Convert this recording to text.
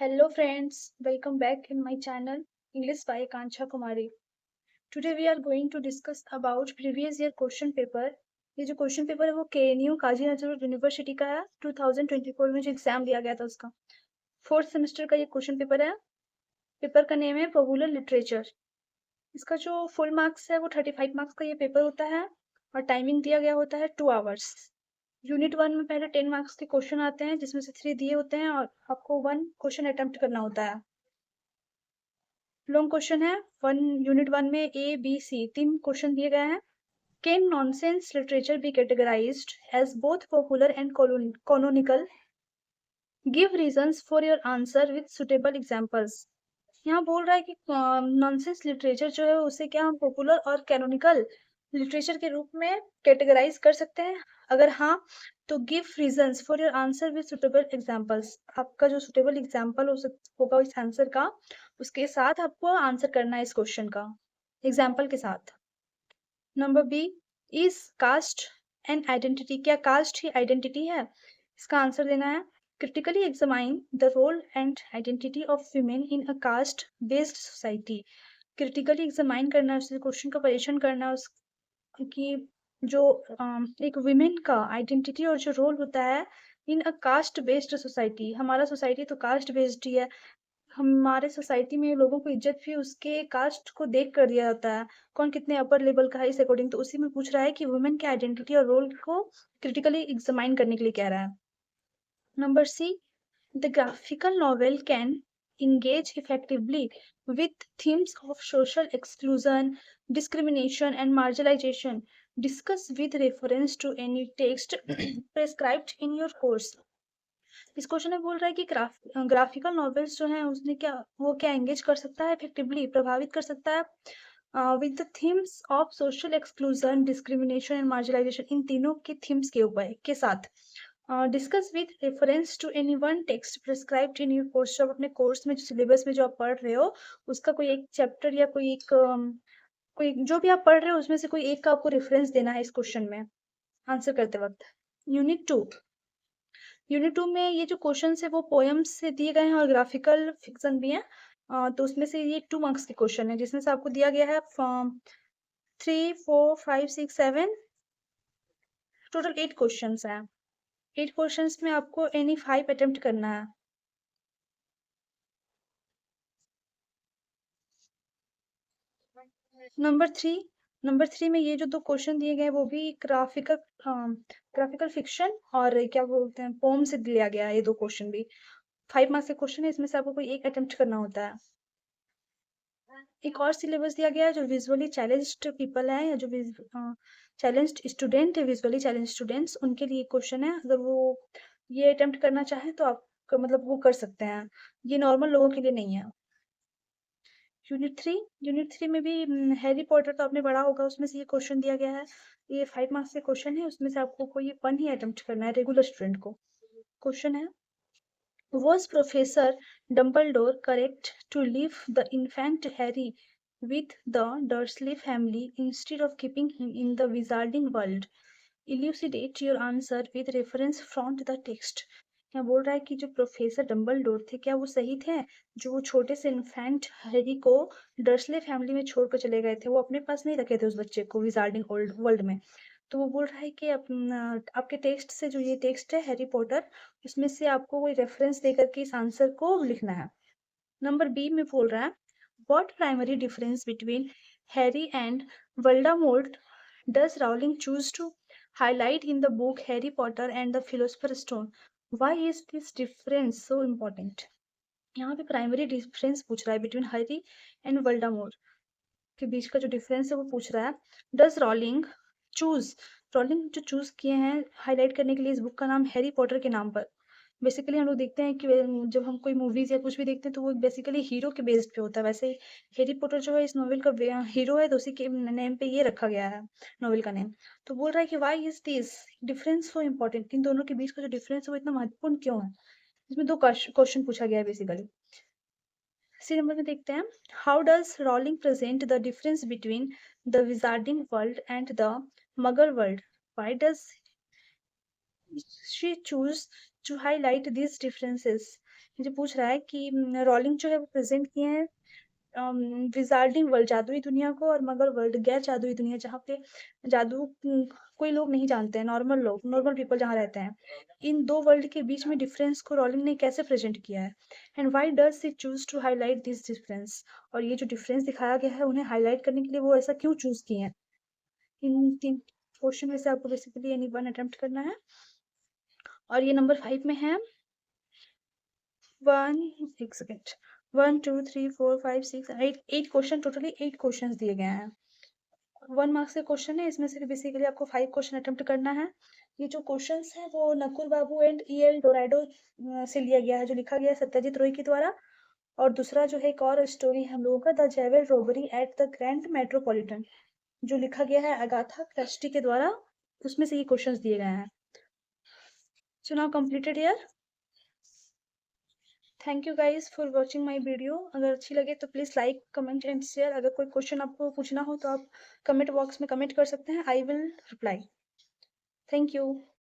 Hello friends, welcome back in my channel English by Kancha Kumari. Today we are going to discuss about previous year question paper. ये जो question paper है वो KNU काजी Nazrul university का है। 2024 में जो exam दिया गया था उसका फोर्थ सेमेस्टर का ये क्वेश्चन पेपर है। पेपर का नेम है पॉपुलर लिटरेचर। इसका जो फुल मार्क्स है वो 35 मार्क्स का ये पेपर होता है और टाइमिंग दिया गया होता है 2 आवर्स। यूनिट 1 में पहले 10 मार्क्स के क्वेश्चन आते हैं जिसमें से 3 दिए होते हैं और आपको 1 क्वेश्चन अटेम्प्ट करना होता है। लॉन्ग क्वेश्चन है। यूनिट 1 में A, B, C 3 क्वेश्चन दिए गए हैं। Can nonsense literature be categorised as both popular and canonical? Give reasons for your answer with suitable examples. यहाँ बोल रहा है कि नॉनसेंस लिटरेचर जो है उसे क्या हम पॉपुलर और कैनोनिकल लिटरेचर के रूप में कैटेगराइज कर सकते हैं। अगर हाँ तो give reasons for your answer with suitable examples. आपका जो सुटेबल एग्जांपल होगा इस आंसर का उसके साथ आपको आंसर करना है इस क्वेश्चन का एग्जाम्पल के साथ। Number B, is caste an identity? क्या कास्ट ही आइडेंटिटी है? इसका आंसर देना है critically examine the role and identity of women in a caste based society. Critically examine करना है, उस क्वेश्चन का परीक्षण करना है उसकी जो एक विमेन का आइडेंटिटी और जो रोल होता है इन अ कास्ट बेस्ड सोसाइटी। हमारा सोसाइटी तो कास्ट बेस्ड ही है। हमारे सोसाइटी में लोगों को इज्जत भी उसके कास्ट को देख कर दिया जाता है, कौन कितने अपर लेवल का है इस अकॉर्डिंग। तो उसी में पूछ रहा है कि वुमेन के आइडेंटिटी और रोल को क्रिटिकली एग्जामाइन करने के लिए कह रहा है। Number C, the graphical novel can engage effectively with themes of social exclusion, discrimination, and marginalization. Discuss with reference to any text prescribed in your course. इस क्वेश्चन में बोल रहा है कि ग्राफिकल नॉवेल्स जो हैं उसने वो क्या एंगेज कर सकता है, इफेक्टिवली प्रभावित कर सकता है with the themes of social exclusion, discrimination and marginalisation. इन तीनों के थीम्स के ऊपर के साथ discuss with reference to any one text prescribed in your course. जब अपने कोर्स में जो सिलेबस में जो आप पढ़ रहे हो उसका कोई एक चैप्टर या कोई एक कोई जो भी आप पढ़ रहे हो उसमें से कोई एक का आपको रेफरेंस देना है इस क्वेश्चन में आंसर करते वक्त। यूनिट टू में ये जो क्वेश्चन है वो पोएम्स से दिए गए हैं और ग्राफिकल फिक्शन भी है। तो उसमें से ये 2 मार्क्स के क्वेश्चन है जिसमें से आपको दिया गया है फ्रॉम 3, 4, 5, 6, 7 टोटल 8 क्वेश्चन हैं। 8 क्वेश्चन में आपको एनी 5 अटेम्प्ट करना है। नंबर 3 में ये जो 2 क्वेश्चन दिए गए वो भी ग्राफिकल फिक्शन और क्या बोलते हैं पोम से लिया गया है। ये 2 क्वेश्चन भी 5 मार्क्स के क्वेश्चन है, इसमें से आपको कोई एक अटेम्प्ट करना होता है। एक और सिलेबस दिया गया है जो विजुअली चैलेंज्ड पीपल है या जो चैलेंज्ड स्टूडेंट है, विजुअली चैलेंज्ड स्टूडेंट्स उनके लिए क्वेश्चन है। अगर वो ये अटेम्प्ट करना चाहें तो आप मतलब वो कर सकते हैं, ये नॉर्मल लोगों के लिए नहीं है। यूनिट 3 में भी हैरी पॉटर तो आपने पढ़ा होगा, उसमें से ये क्वेश्चन दिया गया है। ये 5 मार्क्स के क्वेश्चन है, उसमें से आपको कोई 1 ही अटेम्प्ट करना है रेगुलर स्टूडेंट को। क्वेश्चन है, was Professor Dumbledore correct to leave the infant Harry with the Dursley family instead of keeping him in the wizarding world? Elucidate your answer with reference from the text. यहाँ बोल रहा है कि जो professor Dumbledore थे क्या वो सही थे जो वो छोटे से इन्फेंट हैरी को डर्सले फैमिली में छोड़कर चले गए थे, वो अपने पास नहीं रखे थे उस बच्चे को विजार्डिंग वर्ल्ड में। तो वो बोल रहा है कि आपके टेक्स्ट से जो ये टेक्स्ट है हैरी पॉटर उसमें से आपको कोई रेफरेंस देकर के इस आंसर को लिखना है। नंबर बी में बोल रहा है what primary difference between Harry and Voldemort does Rowling choose to highlight in the book Harry Potter and the Philosopher's Stone? Why is this difference so important? यहाँ पे प्राइमरी डिफरेंस पूछ रहा है between Harry and Voldemort के बीच का जो difference है वो पूछ रहा है। डज रॉलिंग जो चूज किए हैं हाईलाइट करने के लिए इस बुक का नाम हैरी पॉटर के नाम पर। बेसिकली हम लोग देखते हैं कि जब हम कोई मूवीज या कुछ भी देखते हैं तो वो बेसिकली हीरो के बेस्ड पे होता है, वैसे ही हैरी पॉटर जो है इस नॉवेल का हीरो है तो उसी के नेम पे ये रखा गया है नॉवेल का नेम। तो बोल रहा है कि why is this difference so important? इन दोनों के बीच का जो डिफरेंस है वो इतना महत्वपूर्ण क्यों है? इसमें 2 क्वेश्चन पूछा गया है बेसिकली। सी नंबर में देखते हैं, how does Rowling present the difference between the wizarding world and the muggle world? Why does she choose to highlight these differences? मुझे पूछ रहा है कि रॉलिंग जो है वो प्रेजेंट किए हैं विजार्डिंग वर्ल्ड जादुई दुनिया को, और मगर वर्ल्ड गैर जादुई दुनिया जहाँ पे जादू कोई लोग नहीं जानते हैं, नॉर्मल लोग, नॉर्मल पीपल जहाँ रहते हैं। इन दो वर्ल्ड के बीच में डिफरेंस को रॉलिंग ने कैसे प्रेजेंट किया है, and why does she choose to highlight this difference, और ये जो डिफरेंस दिखाया गया है उन्हें हाईलाइट करने के लिए वो ऐसा क्यों चूज किए हैं। इन 3 क्वेश्चन में से आपको बेसिकली एनी वन अटेम्प्ट करना है। और ये नंबर 5 में है 1 एक सेकंड 1 2 3 4 5 6 8 क्वेश्चन, टोटली 8 क्वेश्चंस दिए गए हैं। 1 मार्क्स के क्वेश्चन है, इसमें से बेसिकली आपको 5 क्वेश्चन अटेम्प्ट करना है। ये जो क्वेश्चंस हैं वो नकुल बाबू एंड EL डोराइडो से लिया गया है, जो लिखा गया है सत्यजीत रॉय के द्वारा। और दूसरा जो है एक और स्टोरी है हम लोगों का, the jewel robbery at the Grand Metropolitan, जो लिखा गया है अगाथा क्रिस्टी के द्वारा। उसमें से ये क्वेश्चंस दिए गए हैं। So now completed here. Thank you guys for watching my video. अगर अच्छी लगे तो please like comment and share. अगर कोई क्वेश्चन आपको पूछना हो तो आप कमेंट बॉक्स में कमेंट कर सकते हैं, I will reply. Thank you.